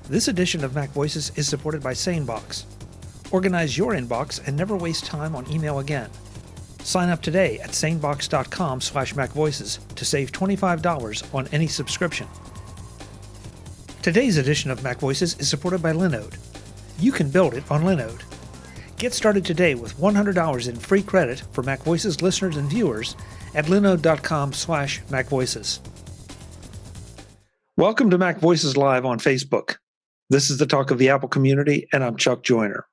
This edition of MacVoices is supported by SaneBox. Organize your inbox and never waste time on email again. Sign up today at sanebox.com/MacVoices to save $25 on any subscription. Today's edition of MacVoices is supported by Linode. You can build it on Linode. Get started today with $100 in free credit for MacVoices listeners and viewers at linode.com/MacVoices. Welcome to MacVoices Live on Facebook. This is the talk of the Apple community, and I'm Chuck Joyner.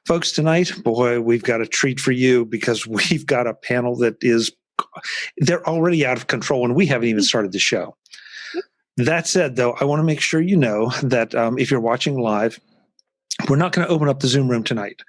Folks, tonight, boy, we've got a treat for you because we've got a panel that they're already out of control, and we haven't even started the show. That said, though, I want to make sure you know that if you're watching live, we're not going to open up the Zoom room tonight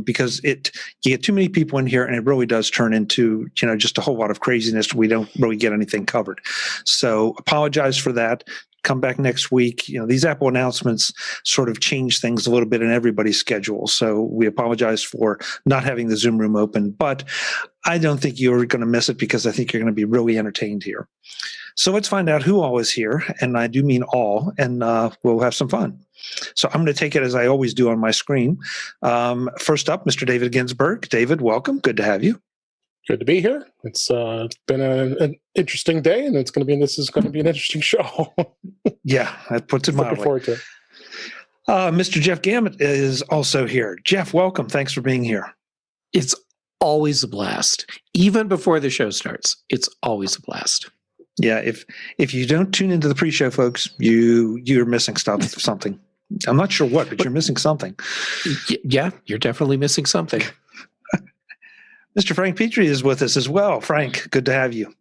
because you get too many people in here, and it really does turn into just a whole lot of craziness. We don't really get anything covered. So apologize for that. Come back next week. These Apple announcements sort of change things a little bit in everybody's schedule. So we apologize for not having the Zoom room open, but I don't think you're going to miss it because I think you're going to be really entertained here. So let's find out who all is here, and I do mean all, and we'll have some fun. So I'm going to take it as I always do on my screen. First up, Mr. David Ginsburg. David, welcome. Good to have you. Good to be here. It's been an interesting day, and this is going to be an interesting show. Yeah, that puts it mildly. Looking forward to it. Mr. Jeff Gamet is also here. Jeff, welcome. Thanks for being here. It's always a blast. Even before the show starts, it's always a blast. Yeah, if you don't tune into the pre-show, folks, you're missing something. I'm not sure what, but you're missing something. Yeah, you're definitely missing something. Mr. Frank Petrie is with us as well. Frank, good to have you.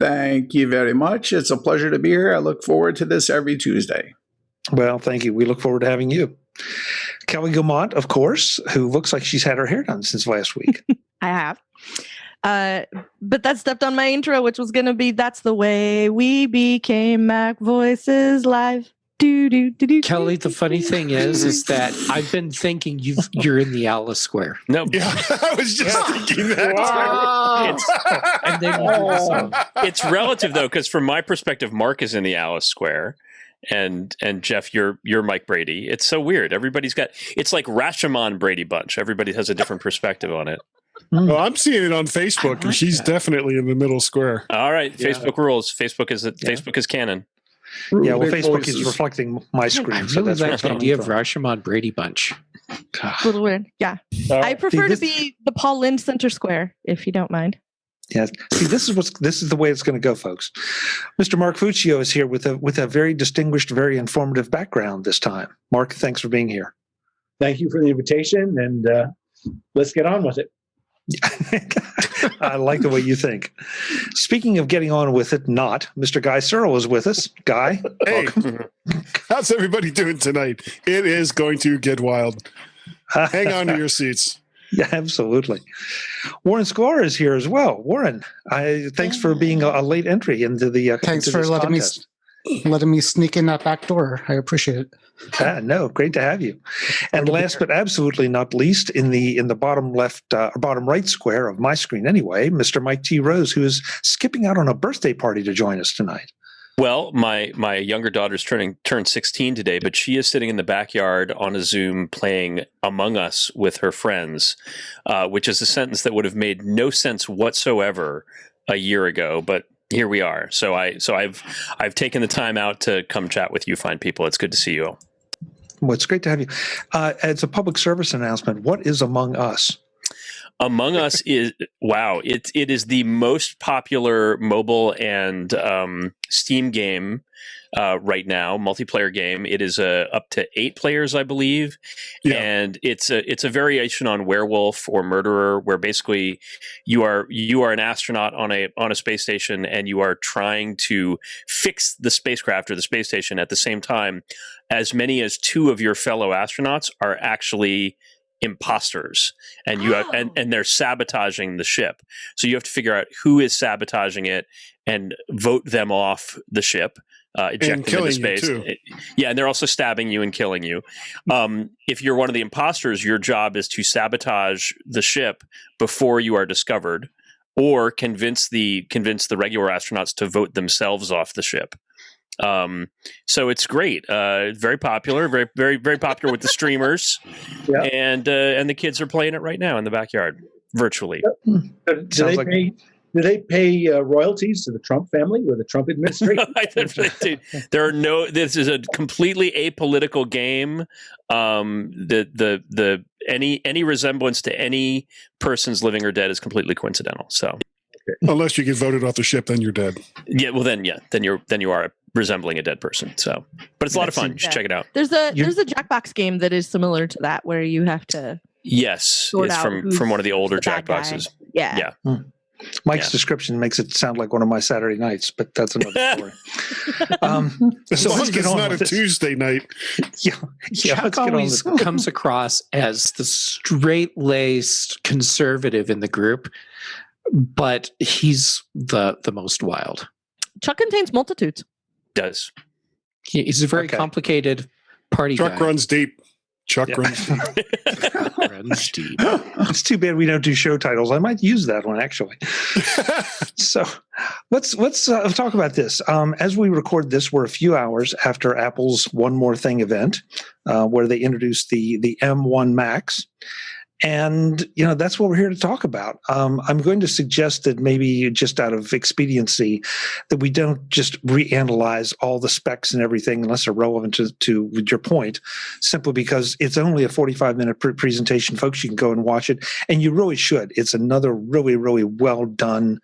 Thank you very much. It's a pleasure to be here. I look forward to this every Tuesday. Well, thank you. We look forward to having you. Kelly Guimont, of course, who looks like she's had her hair done since last week. I have. But that stepped on my intro, which was going to be, that's the way we became MacVoices Live. Kelly, the funny thing is that I've been thinking you're in the Alice Square. No, yeah, I was just thinking that. Wow. And then you do the song. It's relative though, because from my perspective, Mark is in the Alice Square, and Jeff, you're Mike Brady. It's so weird. It's like Rashomon Brady Bunch. Everybody has a different perspective on it. Well, I'm seeing it on Facebook, and she's definitely in the middle square. All right, Facebook rules. Facebook is canon. Yeah, well, Facebook is reflecting my screen. I really so that's like the idea of Rashomon Brady Bunch. A little weird. Yeah. I prefer to be the Paul Lynde Center Square, if you don't mind. Yeah. See, this is the way it's going to go, folks. Mr. Mark Fuccio is here with a very distinguished, very informative background this time. Mark, thanks for being here. Thank you for the invitation, and let's get on with it. I like the way you think. Speaking of getting on with it, Mr. Guy Serle is with us. Guy, hey, welcome. How's everybody doing tonight? It is going to get wild. Hang on to your seats. Yeah, absolutely. Warren Sklar is here as well. Warren, thanks for being a late entry into the. Thanks for letting me sneak in that back door. I appreciate it. No, great to have you. And last but absolutely not least, in the bottom left, bottom right square of my screen anyway, Mr. Mike T. Rose, who is skipping out on a birthday party to join us tonight. Well, my younger daughter's turned 16 today, but she is sitting in the backyard on a Zoom playing Among Us with her friends, which is a sentence that would have made no sense whatsoever a year ago, but here we are. So I've taken the time out to come chat with you fine people. It's good to see you all. Well, it's great to have you. It's a public service announcement. What is Among Us? Among Us is it is the most popular mobile and Steam game right now, multiplayer game. It is up to 8 players, I believe, and it's a variation on Werewolf or Murderer, where basically you are an astronaut on a space station, and you are trying to fix the spacecraft or the space station at the same time. As many as 2 of your fellow astronauts are actually imposters, and and they're sabotaging the ship. So you have to figure out who is sabotaging it and vote them off the ship. Eject them into space. Yeah, and they're also stabbing you and killing you. If you're one of the imposters, your job is to sabotage the ship before you are discovered, or convince the regular astronauts to vote themselves off the ship. So it's great. Very popular, very, very, very popular with the streamers, and the kids are playing it right now in the backyard virtually. Do they pay royalties to the Trump family or the Trump administration? There are no. This is a completely apolitical game. Any resemblance to any person's living or dead is completely coincidental. So, unless you get voted off the ship, then you're dead. Yeah. Well, then you are resembling a dead person. So, but it's a lot of fun. You should check it out. There's a Jackbox game that is similar to that where you have to. Yes, it's from one of the older Jackboxes. Yeah. Mike's description makes it sound like one of my Saturday nights, but that's another story. So let's get on not a Tuesday night. Chuck always comes across as the straight-laced conservative in the group, but he's the most wild. Chuck contains multitudes. Does. He's a very complicated party Chuck guy. runs deep. Chuck runs deep. It's too bad we don't do show titles. I might use that one actually. So let's talk about this. As we record this, we're a few hours after Apple's One More Thing event, where they introduced the M1 Max. And, that's what we're here to talk about. I'm going to suggest that maybe just out of expediency that we don't just reanalyze all the specs and everything unless they're relevant to your point, simply because it's only a 45-minute presentation. Folks, you can go and watch it, and you really should. It's another really, really well done.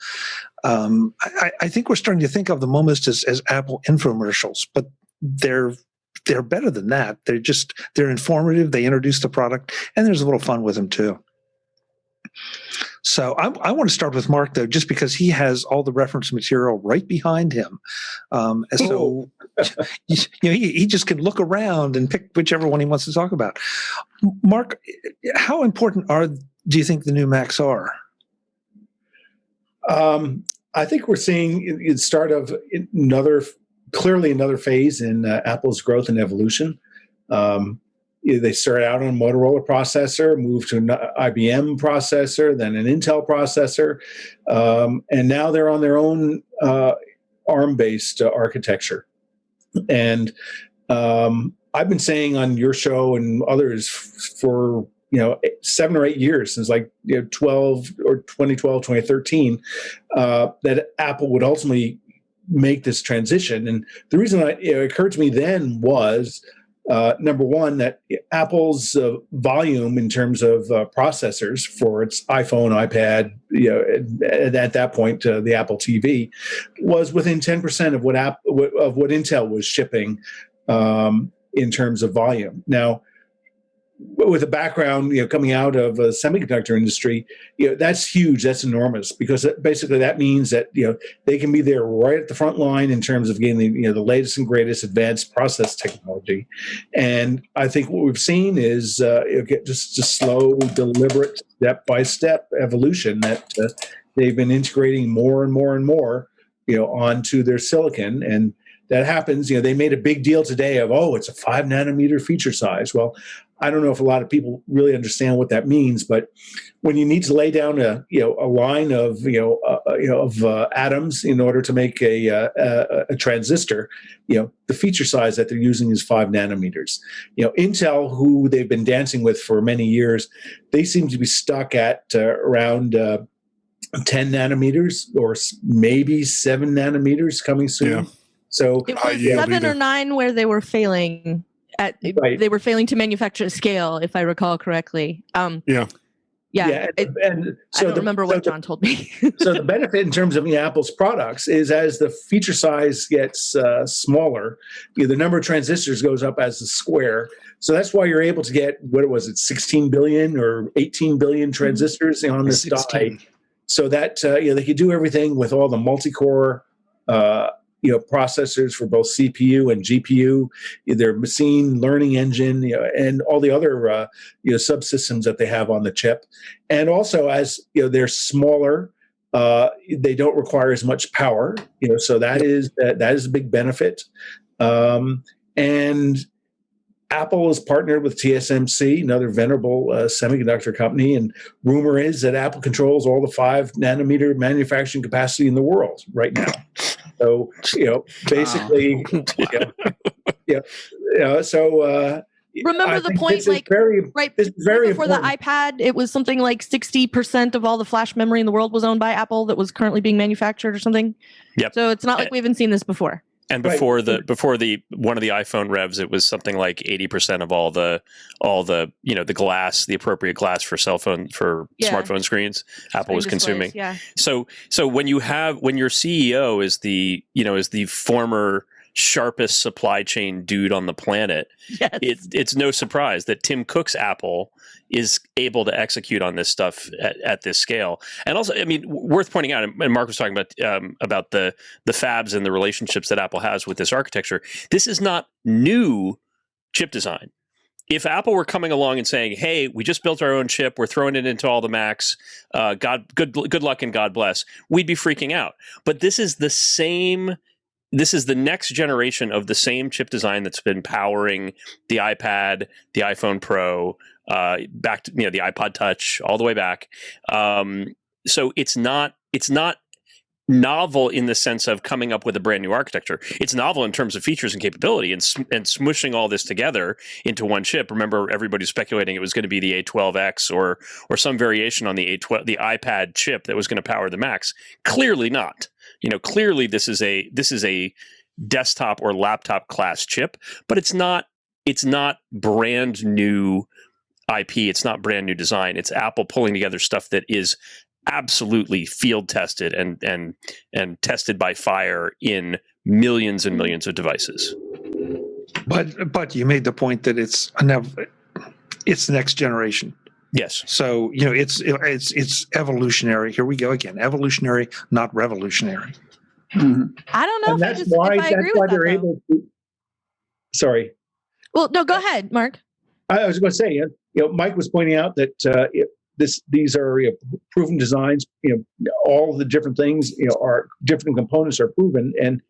I think we're starting to think of them almost as Apple infomercials, but they're better than that. They're informative. They introduce the product, and there's a little fun with them too. So I want to start with Mark though, just because he has all the reference material right behind him. So he just can look around and pick whichever one he wants to talk about. Mark, how important do you think the new Macs are? I think we're seeing the start of clearly another phase in Apple's growth and evolution. They started out on a Motorola processor, moved to an IBM processor, then an Intel processor, and now they're on their own ARM-based architecture. And I've been saying on your show and others for 7 or 8 years, since 2013, that Apple would ultimately make this transition. And the reason it occurred to me then was, number one, that Apple's volume in terms of processors for its iPhone, iPad, at that point, the Apple TV, was within 10% of what Intel was shipping in terms of volume. Now, with a background, coming out of the semiconductor industry, that's huge. That's enormous, because basically that means that they can be there right at the front line in terms of getting the latest and greatest advanced process technology. And I think what we've seen is just a slow, deliberate, step-by-step evolution that they've been integrating more and more and more, onto their silicon. And that happens. They made a big deal today of, it's a 5 nanometer feature size. Well, I don't know if a lot of people really understand what that means, but when you need to lay down a line of atoms in order to make a transistor, the feature size that they're using is 5 nanometers. Intel, who they've been dancing with for many years, they seem to be stuck at around 10 nanometers or maybe 7 nanometers coming soon. Yeah. So it was 7 or 9 where they were failing. They were failing to manufacture at scale, if I recall correctly. And so I don't remember what John told me. So the benefit in terms of Apple's products is, as the feature size gets smaller, the number of transistors goes up as a square. So that's why you're able to get, 16 billion or 18 billion transistors on this 16. die. So that they could do everything with all the multi-core processors for both CPU and GPU, their machine learning engine, and all the other subsystems that they have on the chip. And also, as they're smaller, they don't require as much power. So that is a big benefit. And Apple is partnered with TSMC, another venerable semiconductor company, and rumor is that Apple controls all the 5 nanometer manufacturing capacity in the world right now. So, basically, so. Remember the point, like right before the iPad, it was something like 60% of all the flash memory in the world was owned by Apple that was currently being manufactured or something. Yep. So it's not like we haven't seen this before. And before the one of the iPhone revs, it was something like 80% of all the the glass, the appropriate glass for smartphone screens, Apple was consuming. Yeah. So when your CEO is the former sharpest supply chain dude on the planet, yes. It's no surprise that Tim Cook's Apple is able to execute on this stuff at this scale. And also, I mean, worth pointing out, and Mark was talking about the fabs and the relationships that Apple has with this architecture. This is not new chip design. If Apple were coming along and saying, "Hey, we just built our own chip, we're throwing it into all the Macs, good luck and God bless," we'd be freaking out. But this is the same. This is the next generation of the same chip design that's been powering the iPad, the iPhone Pro, back to the iPod Touch, all the way back. So it's not novel in the sense of coming up with a brand new architecture. It's novel in terms of features and capability, and smushing all this together into one chip. Remember, everybody's speculating it was going to be the A12X or some variation on the iPad chip that was going to power the Macs. Clearly not. Clearly this is a desktop or laptop class chip, but it's not brand new IP. It's not brand new design. It's Apple pulling together stuff that is absolutely field tested and tested by fire in millions and millions of devices. But you made the point that it's the next generation. Yes. So, it's evolutionary. Here we go again. Evolutionary, not revolutionary. Mm-hmm. I don't know if I agree with that, they're able to. Sorry. Well, no, go ahead, Mark. I was going to say, Mike was pointing out that these are proven designs. All the different things, are different components are proven, and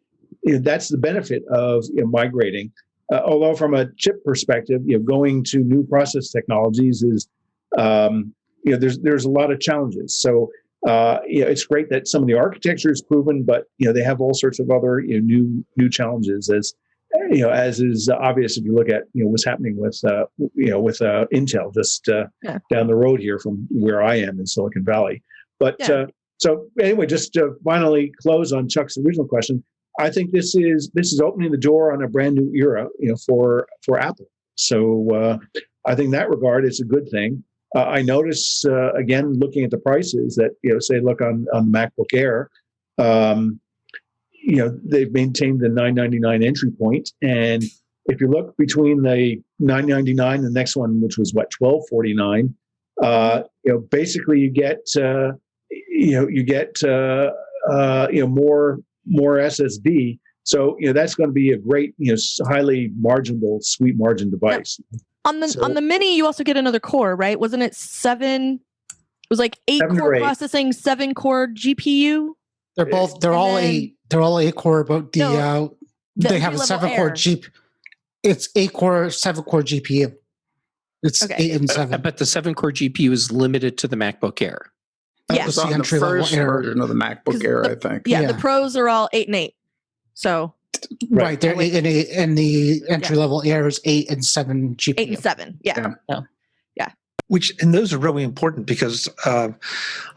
that's the benefit of migrating. Although from a chip perspective, going to new process technologies is there's a lot of challenges. So it's great that some of the architecture is proven, but they have all sorts of other new challenges, as is obvious if you look at what's happening with Intel just down the road here from where I am in Silicon Valley. But so anyway, just to finally close on Chuck's original question, I think this is opening the door on a brand new era, for Apple. So I think in that regard, it's a good thing. I notice, again, looking at the prices that, say, look on the MacBook Air, they've maintained the $999 entry point. And if you look between the $999 and the next one, which was $1249, basically you get more SSD. So, that's going to be a great, highly marginable, sweet margin device. On the Mini, you also get another core, right? Wasn't it 7? It was like 8-core processing, 7-core GPU. They're all 8-core, but they have a 7-core GPU. It's 8-core, 7-core GPU. It's 8 and 7. But the 7-core GPU is limited to the MacBook Air. Yeah, it's on the first version of the MacBook Air, I think. Yeah, the Pros are all 8 and 8. So right, they're 8 and 8, and the entry level Air is 8 and 7 GPU. 8 and 7, yeah. And those are really important because I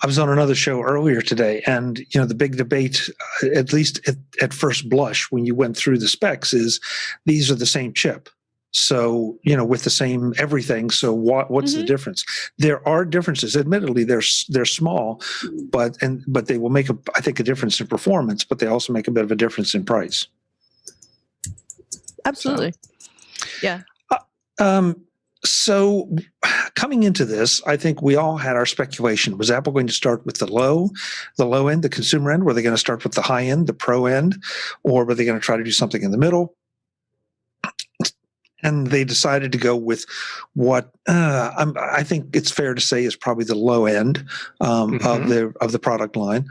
was on another show earlier today, and the big debate, at least at first blush, when you went through the specs, is these are the same chip. So, with the same everything. So what's the difference? There are differences. Admittedly, they're small, but they will make I think a difference in performance, but they also make a bit of a difference in price. Absolutely. Yeah. So coming into this, I think we all had our speculation. Was Apple going to start with the low end, the consumer end? Were they going to start with the high end, the pro end? Or were they going to try to do something in the middle? And they decided to go with what I think it's fair to say is probably the low end of the product line.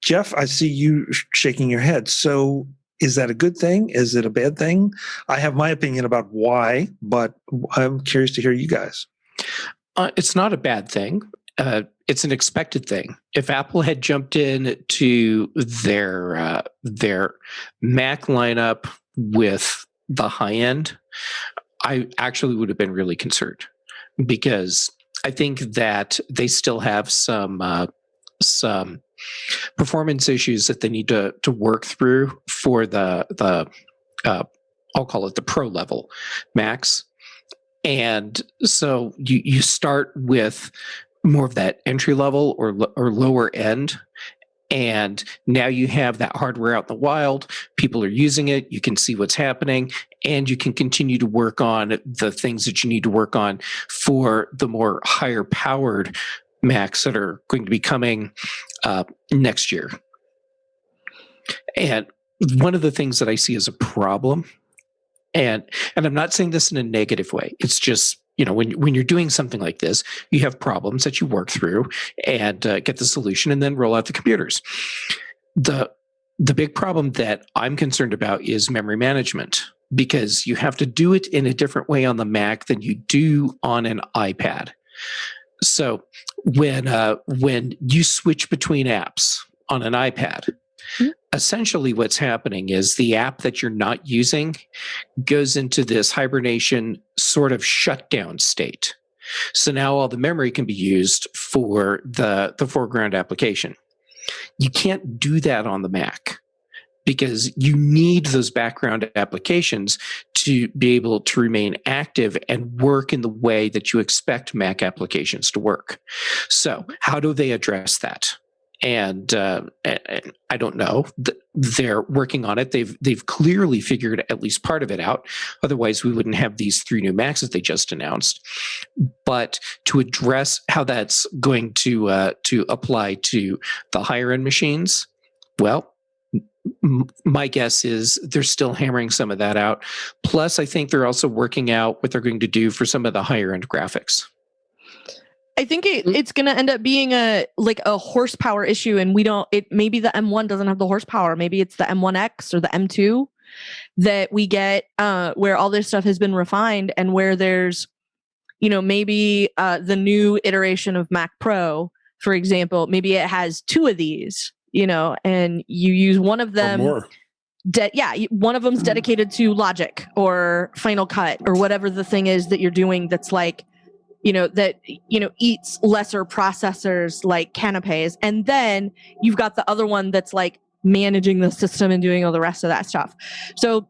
Jeff, I see you shaking your head. So Is that a good thing? Is it a bad thing? I have my opinion about why, but I'm curious to hear you guys. It's not a bad thing. It's an expected thing. If Apple had jumped in to their Mac lineup with the high end, I actually would have been really concerned, because I think that they still have some performance issues that they need to work through for the I'll call it the pro level Macs. And so you start with more of that entry level or lower end, and now you have that hardware out in the wild. People are using it. You can see what's happening, and you can continue to work on the things that you need to work on for the more higher powered Macs that are going to be coming next year. And one of the things that I see as a problem, and I'm not saying this in a negative way, it's just, when you're doing something like this, you have problems that you work through and get the solution and then roll out the computers. The big problem that I'm concerned about is memory management, because you have to do it in a different way on the Mac than you do on an iPad. So when you switch between apps on an iPad, essentially what's happening is the app that you're not using goes into this hibernation sort of shutdown state. So now all the memory can be used for the foreground application. You can't do that on the Mac, because you need those background applications to be able to remain active and work in the way that you expect Mac applications to work. So how do they address that? And I don't know. They're working on it. They've clearly figured at least part of it out. Otherwise, we wouldn't have these 3 new Macs that they just announced. But to address how that's going to apply to the higher end machines, well, my guess is they're still hammering some of that out. Plus, I think they're also working out what they're going to do for some of the higher end graphics. I think it's going to end up being a horsepower issue, and maybe the M1 doesn't have the horsepower. Maybe it's the M1X or the M2 that we get where all this stuff has been refined, and where there's, maybe the new iteration of Mac Pro, for example, maybe it has 2 of these, and you use one of them. Or more. One of them's dedicated to Logic or Final Cut or whatever the thing is that you're doing that's like, eats lesser processors like canapes. And then you've got the other one that's like managing the system and doing all the rest of that stuff. So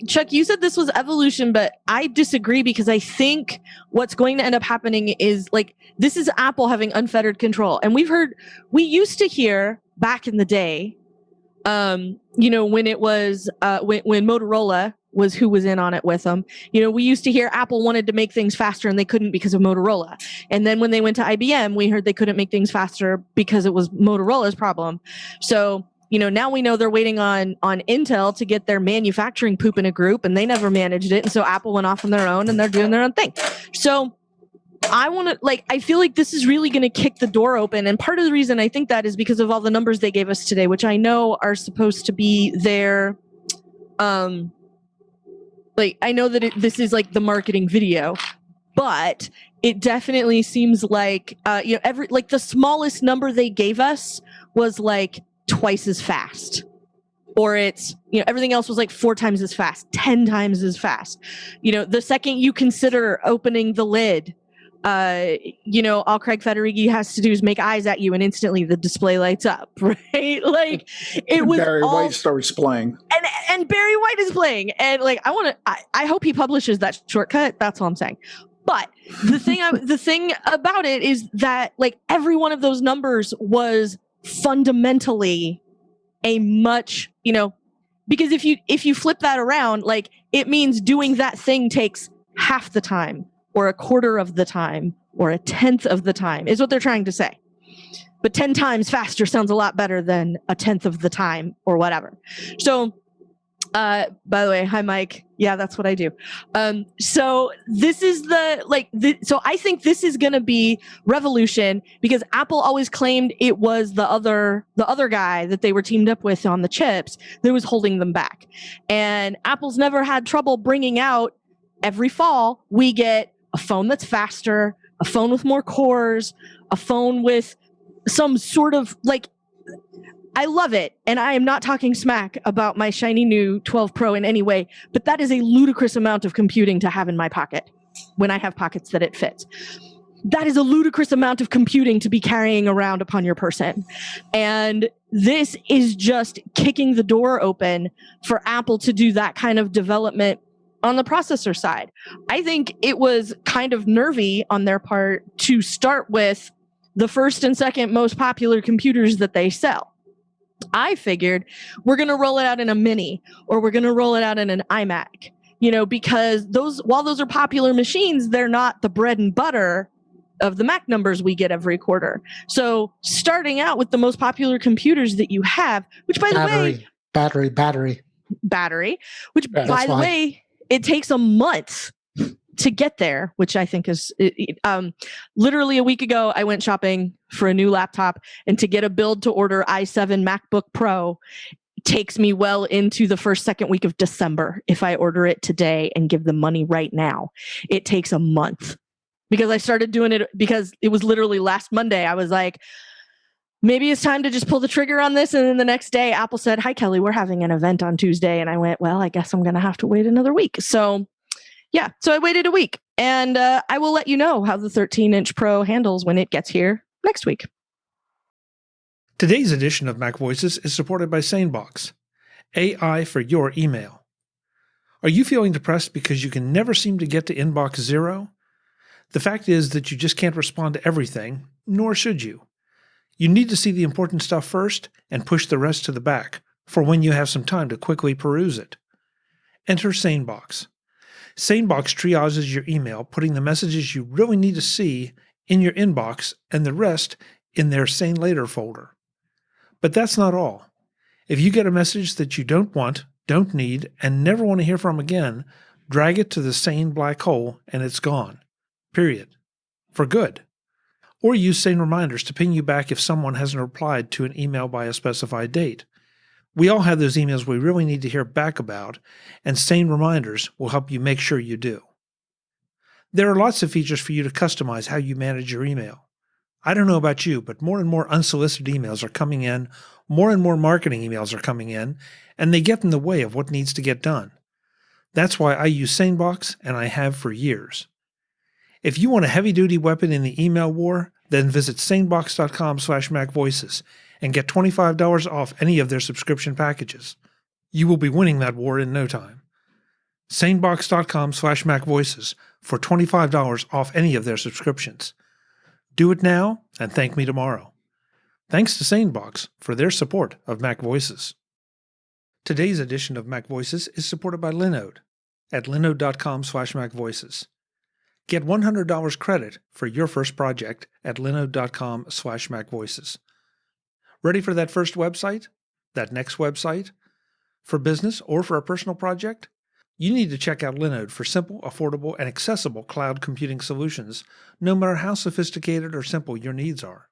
Chuck, you said this was evolution, but I disagree, because I think what's going to end up happening is this is Apple having unfettered control. And we used to hear back in the day, when it was, when Motorola was who was in on it with them. We used to hear Apple wanted to make things faster and they couldn't because of Motorola. And then when they went to IBM, we heard they couldn't make things faster because it was Motorola's problem. So, now we know they're waiting on Intel to get their manufacturing poop in a group, and they never managed it. And so Apple went off on their own and they're doing their own thing. So I feel like this is really going to kick the door open. And part of the reason I think that is because of all the numbers they gave us today, which I know are supposed to be their, I know that this is like the marketing video, but it definitely seems like, the smallest number they gave us was like twice as fast, or it's, everything else was like 4 times as fast, 10 times as fast. The second you consider opening the lid, all Craig Federighi has to do is make eyes at you and instantly the display lights up, right? It was Barry White starts playing. And Barry White is playing. And I hope he publishes that shortcut. That's all I'm saying. But the thing about it is that every one of those numbers was fundamentally a much, because if you flip that around, it means doing that thing takes half the time, or a quarter of the time, or a tenth of the time, is what they're trying to say. But 10 times faster sounds a lot better than a tenth of the time or whatever. So By the way, hi, Mike. Yeah, that's what I do. So this is so I think this is going to be revolution because Apple always claimed it was the other guy that they were teamed up with on the chips that was holding them back. And Apple's never had trouble bringing out every fall. We get a phone that's faster, a phone with more cores, a phone with some sort of I love it. And I am not talking smack about my shiny new 12 Pro in any way, but that is a ludicrous amount of computing to have in my pocket when I have pockets that it fits. That is a ludicrous amount of computing to be carrying around upon your person. And this is just kicking the door open for Apple to do that kind of development on the processor side. I think it was kind of nervy on their part to start with the first and second most popular computers that they sell. I figured we're going to roll it out in a mini or we're going to roll it out in an iMac, because while those are popular machines, they're not the bread and butter of the Mac numbers we get every quarter. So starting out with the most popular computers that you have, which by the way, battery, which by the way, it takes a month to get there, which I think is literally a week ago, I went shopping for a new laptop, and to get a build to order i7 MacBook Pro takes me well into the second week of December. If I order it today and give them money right now, it takes a month because I started doing it because it was literally last Monday. I was like, maybe it's time to just pull the trigger on this. And then the next day, Apple said, hi, Kelly, we're having an event on Tuesday. And I went, well, I guess I'm going to have to wait another week. So yeah, so I waited a week, and I will let you know how the 13-inch Pro handles when it gets here next week. Today's edition of MacVoices is supported by SaneBox, AI for your email. Are you feeling depressed because you can never seem to get to inbox 0? The fact is that you just can't respond to everything, nor should you. You need to see the important stuff first and push the rest to the back for when you have some time to quickly peruse it. Enter SaneBox. SaneBox triages your email, putting the messages you really need to see in your inbox and the rest in their Sane Later folder. But that's not all. If you get a message that you don't want, don't need, and never want to hear from again, drag it to the Sane black hole and it's gone. Period. For good. Or use Sane Reminders to ping you back if someone hasn't replied to an email by a specified date. We all have those emails we really need to hear back about, and Sane Reminders will help you make sure you do. There are lots of features for you to customize how you manage your email. I don't know about you, but more and more unsolicited emails are coming in, more and more marketing emails are coming in, and they get in the way of what needs to get done. That's why I use SaneBox, and I have for years. If you want a heavy-duty weapon in the email war, then visit sanebox.com/MacVoices and get $25 off any of their subscription packages. You will be winning that war in no time. sanebox.com/MacVoices for $25 off any of their subscriptions. Do it now and thank me tomorrow. Thanks to SaneBox for their support of MacVoices. Today's edition of MacVoices is supported by Linode at linode.com/MacVoices. Get $100 credit for your first project at linode.com/MacVoices. Ready for that first website? That next website? For business or for a personal project? You need to check out Linode for simple, affordable, and accessible cloud computing solutions, no matter how sophisticated or simple your needs are.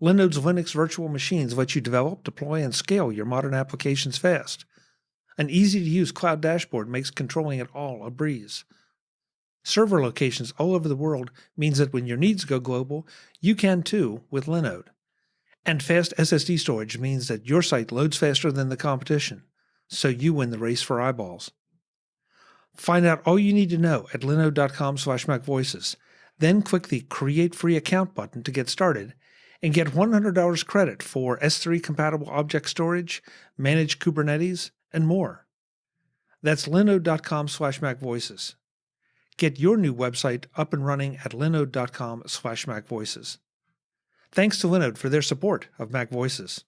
Linode's Linux virtual machines let you develop, deploy, and scale your modern applications fast. An easy-to-use cloud dashboard makes controlling it all a breeze. Server locations all over the world means that when your needs go global, you can too with Linode. And fast SSD storage means that your site loads faster than the competition, so you win the race for eyeballs. Find out all you need to know at linode.com/MacVoices. Then click the Create Free Account button to get started and get $100 credit for S3-compatible object storage, managed Kubernetes, and more. That's linode.com/MacVoices. Get your new website up and running at linode.com/MacVoices. Thanks to Linode for their support of MacVoices.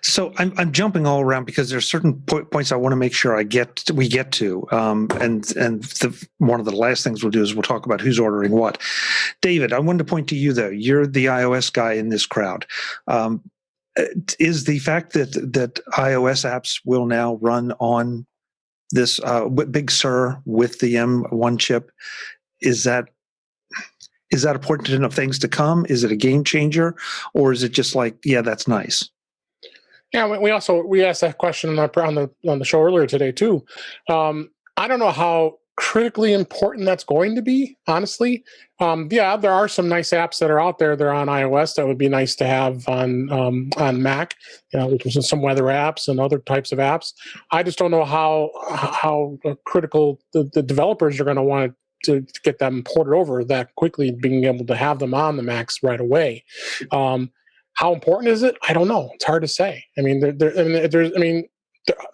So I'm jumping all around because there's certain points I want to make sure we get to. One of the last things we'll do is we'll talk about who's ordering what. David, I wanted to point to you though. You're the iOS guy in this crowd. is the fact that iOS apps will now run on this Big Sur with the M1 chip, is that a portent of things to come? Is it a game changer, or is it just like, yeah, that's nice? Yeah, we asked that question on the show earlier today too. I don't know how critically important that's going to be, honestly. Yeah, there are some nice apps that are out there. They're on iOS that would be nice to have on Mac. Some weather apps and other types of apps. I just don't know how critical the developers are going to want to get them ported over that quickly, being able to have them on the Macs right away. How important is it? I don't know. It's hard to say. I mean,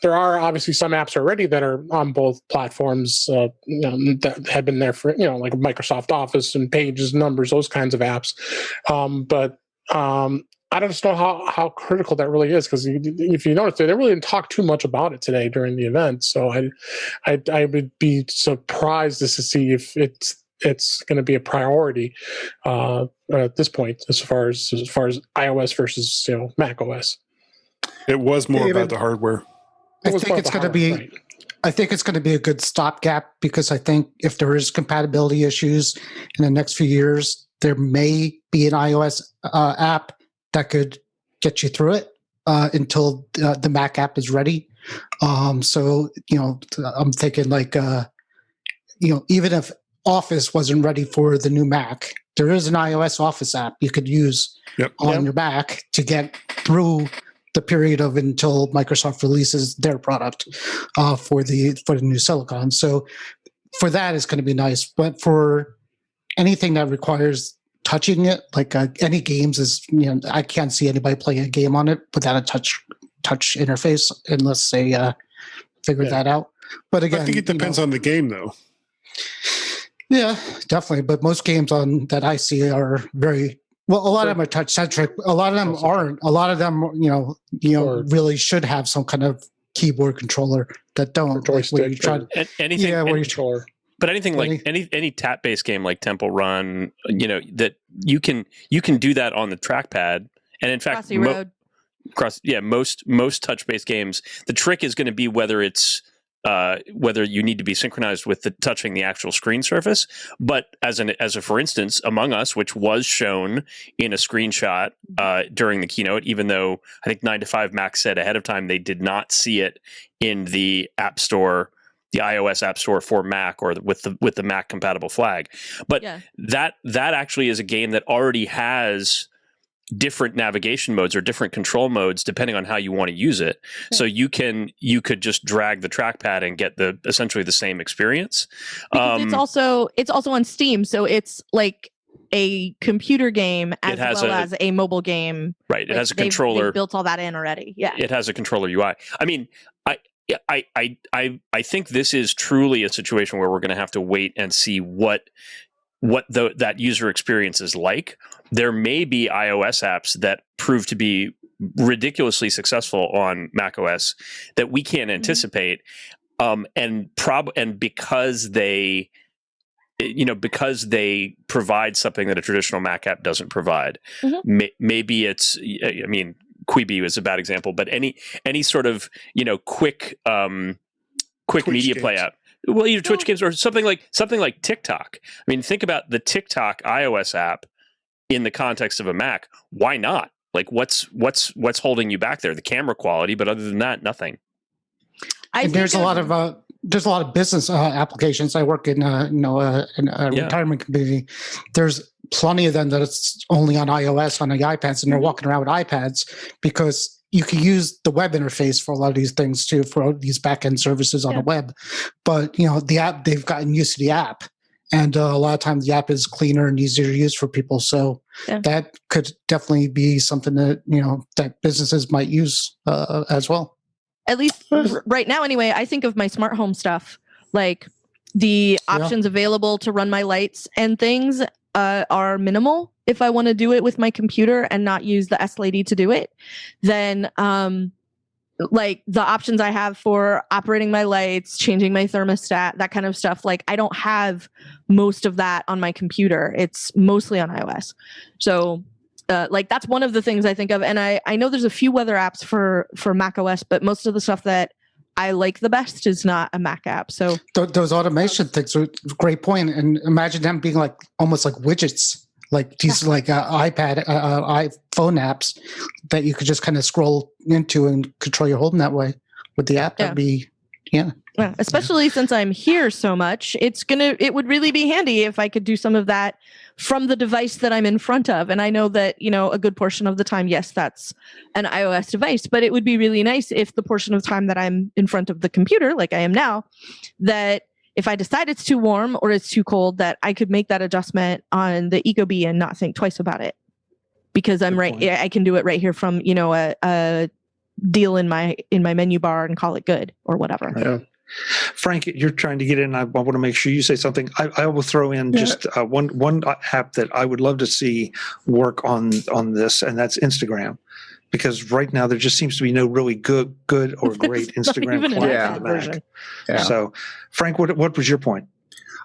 there are obviously some apps already that are on both platforms, that have been there for, like Microsoft Office and Pages, Numbers, those kinds of apps. But I don't just know how critical that really is, because if you notice, they really didn't talk too much about it today during the event. So I would be surprised to see if it's going to be a priority at this point, as far as iOS versus Mac OS. It was more about the hardware. I think it's going to be a good stopgap, because I think if there is compatibility issues in the next few years, there may be an iOS app that could get you through it until the Mac app is ready. So I'm thinking like even if Office wasn't ready for the new Mac, there is an iOS Office app you could use on your Mac to get through the period of until Microsoft releases their product for the new Silicon. So for that, it's going to be nice. But for anything that requires touching it, like any games, I can't see anybody playing a game on it without a touch interface unless they figure that out. But again, I think it depends on the game, though. Yeah, definitely. But most games that I see are very well. A lot of them are touch centric. A lot of them aren't. A lot of them, really should have some kind of keyboard controller that don't. Joystick, controller. But anything like any tap based game like Temple Run, that you can do that on the trackpad. And in fact, most touch based games, the trick is going to be whether you need to be synchronized with touching the actual screen surface. But as a for instance, Among Us, which was shown in a screenshot during the keynote, even though I think 9 to 5 Mac said ahead of time they did not see it in the App Store, the iOS App Store for Mac, or with the Mac compatible flag. But that actually is a game that already has different navigation modes or different control modes depending on how you want to use it. So you could just drag the trackpad and get essentially the same experience. It's also on Steam, so it's like a computer game as as a mobile game. Right. It has a controller. They've built all that in already. Yeah. It has a controller UI. I mean, I think this is truly a situation where we're going to have to wait and see what that user experience is like. There may be iOS apps that prove to be ridiculously successful on macOS that we can't anticipate, and because they provide something that a traditional Mac app doesn't provide. Maybe it's, I mean, Quibi is a bad example, but any sort of quick media play app. Well, Twitch games or something like TikTok. I mean, think about the TikTok iOS app in the context of a Mac. Why not? Like, what's holding you back there? The camera quality, but other than that, nothing. There's a lot of business applications. I work in a retirement community. There's plenty of them that it's only on iOS on the iPads, and they're walking around with iPads because you can use the web interface for a lot of these things too, for these back-end services on the web. But the app, they've gotten used to the app, and a lot of times the app is cleaner and easier to use for people. So that could definitely be something that that businesses might use as well. At least right now, anyway. I think of my smart home stuff, like the options available to run my lights and things are minimal. If I want to do it with my computer and not use the S-Lady to do it, then like the options I have for operating my lights, changing my thermostat, that kind of stuff, like I don't have most of that on my computer. It's mostly on iOS. So like that's one of the things I think of. And I know there's a few weather apps for Mac OS, but most of the stuff that I like the best is not a Mac app. So those automation things are a great point. And imagine them being like almost like widgets, like these like iPad, iPhone apps that you could just kind of scroll into and control your home that way with the app. That'd be, yeah. Yeah, especially since I'm here so much, it would really be handy if I could do some of that from the device that I'm in front of. And I know that, a good portion of the time, yes, that's an iOS device, but it would be really nice if the portion of time that I'm in front of the computer, like I am now, that if I decide it's too warm or it's too cold, that I could make that adjustment on the Ecobee and not think twice about it. Because I can do it right here from, a deal in my menu bar and call it good or whatever. Yeah. Frank, you're trying to get in. I want to make sure you say something. I will throw in just one app that I would love to see work on this, and that's Instagram. Because right now there just seems to be no really good or great Instagram client on the Mac. Yeah. So, Frank, what was your point?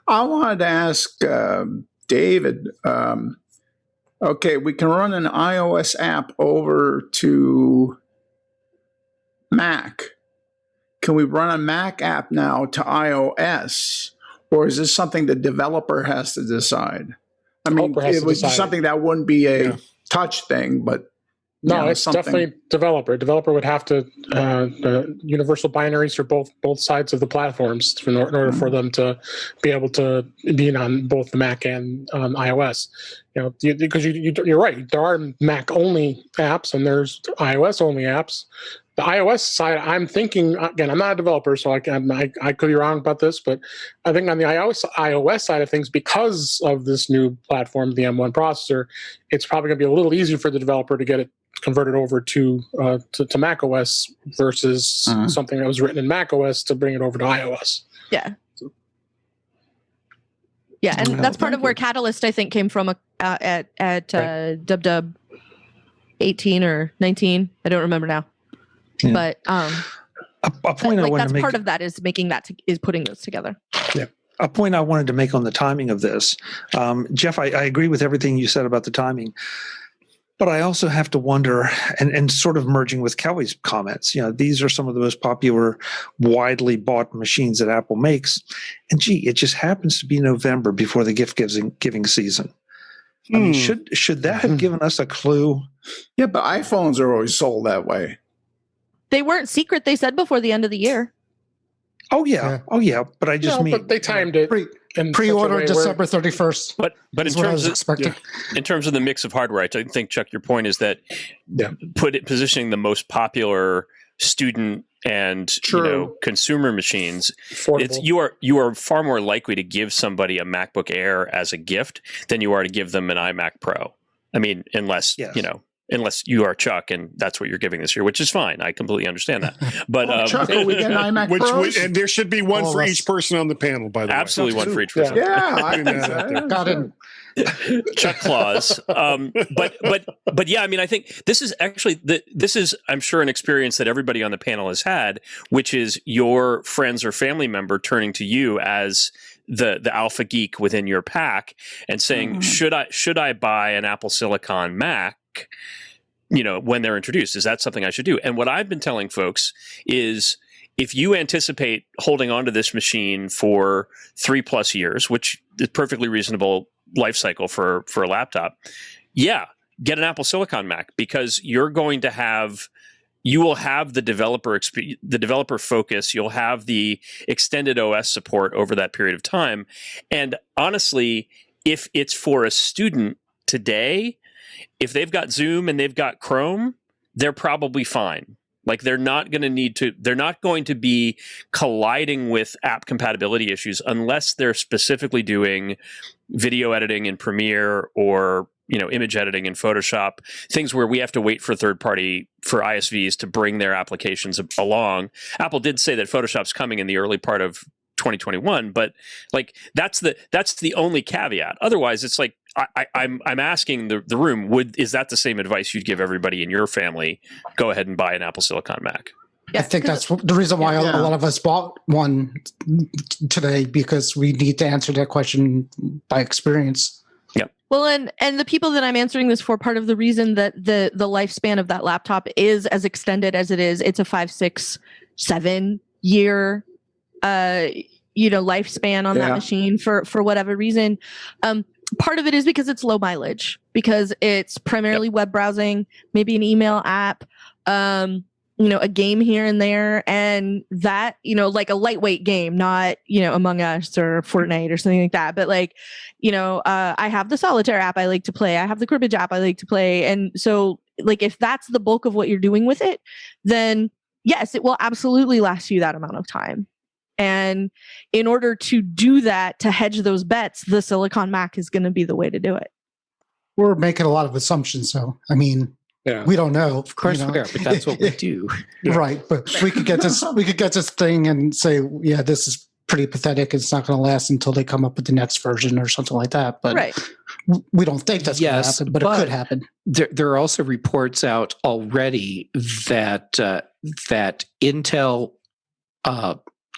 I wanted to ask David. Okay, we can run an iOS app over to Mac. Can we run a Mac app now to iOS, or is this something the developer has to decide? I mean, it was something that wouldn't be a touch thing, but no, it's definitely developer. Developer would have to universal binaries for both sides of the platforms in order for them to be able to be on both the Mac and iOS. Because you're right. There are Mac only apps and there's iOS only apps. The iOS side, I'm thinking, again, I'm not a developer, so I could be wrong about this, but I think on the iOS side of things, because of this new platform, the M1 processor, it's probably going to be a little easier for the developer to get it converted over to Mac OS versus something that was written in Mac OS to bring it over to iOS. Yeah. Yeah, and that's part of where Catalyst, I think, came from at Dub 18 or 19. I don't remember now. Yeah. But a point I wanted to make, part of that is making that is putting those together. Yeah. A point I wanted to make on the timing of this, Jeff, I agree with everything you said about the timing, but I also have to wonder, and sort of merging with Kelly's comments, these are some of the most popular, widely bought machines that Apple makes, and it just happens to be November before the gift-giving season. I mean, should that have given us a clue? Yeah, but iPhones are always sold that way. They weren't secret. They said before the end of the year. Oh yeah. But I just mean but they timed it. Pre-order December 31st. But in terms of the mix of hardware, I think, Chuck, your point is that positioning the most popular student and consumer machines, you are far more likely to give somebody a MacBook Air as a gift than you are to give them an iMac Pro. I mean, unless you are Chuck and that's what you're giving this year, which is fine. I completely understand that. But Chuck, are we getting iMac Pros? And there should be one for each person on the panel, by the way. Absolutely one for each person. Yeah, I think so. Got it. Chuck clause. But yeah, I mean, I think this is actually I'm sure an experience that everybody on the panel has had, which is your friends or family member turning to you as the alpha geek within your pack and saying, should I buy an Apple Silicon Mac? When they're introduced, is that something I should do? And what I've been telling folks is, if you anticipate holding on to this machine for 3+ years, which is perfectly reasonable life cycle for a laptop, get an Apple Silicon Mac, because you will have the developer focus, you'll have the extended OS support over that period of time. And honestly, if it's for a student today, if they've got Zoom and they've got Chrome, they're probably fine. Like, they're not going to be colliding with app compatibility issues unless they're specifically doing video editing in Premiere or, image editing in Photoshop, things where we have to wait for for ISVs to bring their applications along. Apple did say that Photoshop's coming in the early part of 2021, but that's the only caveat. Otherwise, it's like, I'm asking the room, is that the same advice you'd give everybody in your family? Go ahead and buy an Apple Silicon Mac. I think that's the reason why a lot of us bought one today, because we need to answer that question by experience. Yep. Well, and the people that I'm answering this for, part of the reason that the lifespan of that laptop is as extended as it is, it's a 5, 6, 7 year, lifespan on that machine for whatever reason. Part of it is because it's low mileage, because it's primarily web browsing, maybe an email app, a game here and there, and that, like a lightweight game, not, Among Us or Fortnite or something like that. But I have the solitaire app I like to play. I have the cribbage app I like to play. And so if that's the bulk of what you're doing with it, then yes, it will absolutely last you that amount of time. And in order to do that, to hedge those bets, the Silicon Mac is going to be the way to do it. We're making a lot of assumptions, so we don't know. Of course we are, but that's what we do. Right. But we could get this thing and say, yeah, this is pretty pathetic. It's not going to last until they come up with the next version or something like that. But we don't think that's going to happen, but it could happen. There are also reports out already that Intel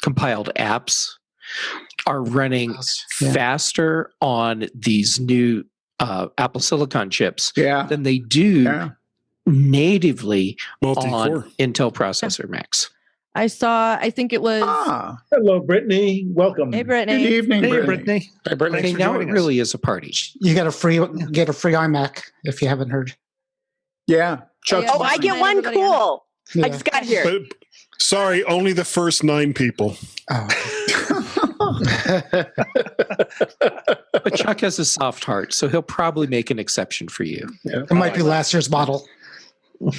compiled apps are running faster on these new Apple Silicon chips than they do natively on Intel processor Macs. I think it was. Hello, Brittany. Welcome. Hey, Brittany. Good evening, Hey, Brittany. Brittany. Hey, Brittany. Now it really is a party. You get a free iMac if you haven't heard. Yeah. I get one. Cool. Yeah. I just got here. But, sorry, only the first 9 people. Oh. But Chuck has a soft heart, so he'll probably make an exception for you. Yeah. It might be last year's model. He'll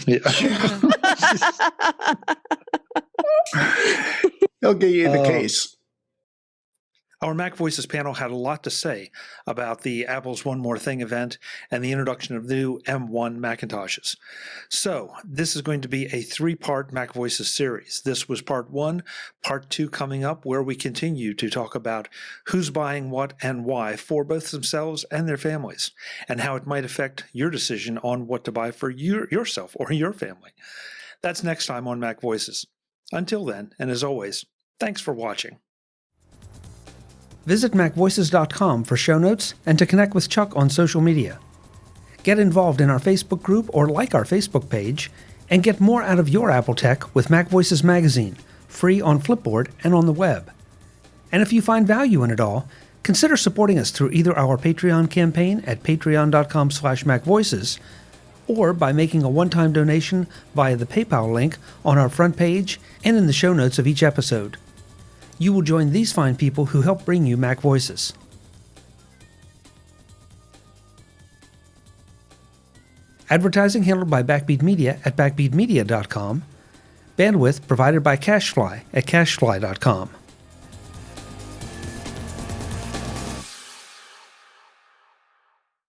give you the case. Our Mac Voices panel had a lot to say about the Apple's One More Thing event and the introduction of new M1 Macintoshes. So this is going to be a 3-part Mac Voices series. This was part 1, part 2 coming up, where we continue to talk about who's buying what and why for both themselves and their families, and how it might affect your decision on what to buy for yourself or your family. That's next time on Mac Voices. Until then, and as always, thanks for watching. Visit MacVoices.com for show notes and to connect with Chuck on social media. Get involved in our Facebook group or like our Facebook page, and get more out of your Apple tech with Mac Voices magazine, free on Flipboard and on the web. And if you find value in it all, consider supporting us through either our Patreon campaign at patreon.com/MacVoices, or by making a one-time donation via the PayPal link on our front page and in the show notes of each episode. You will join these fine people who help bring you Mac Voices. Advertising handled by Backbeat Media at backbeatmedia.com. Bandwidth provided by CacheFly at cachefly.com.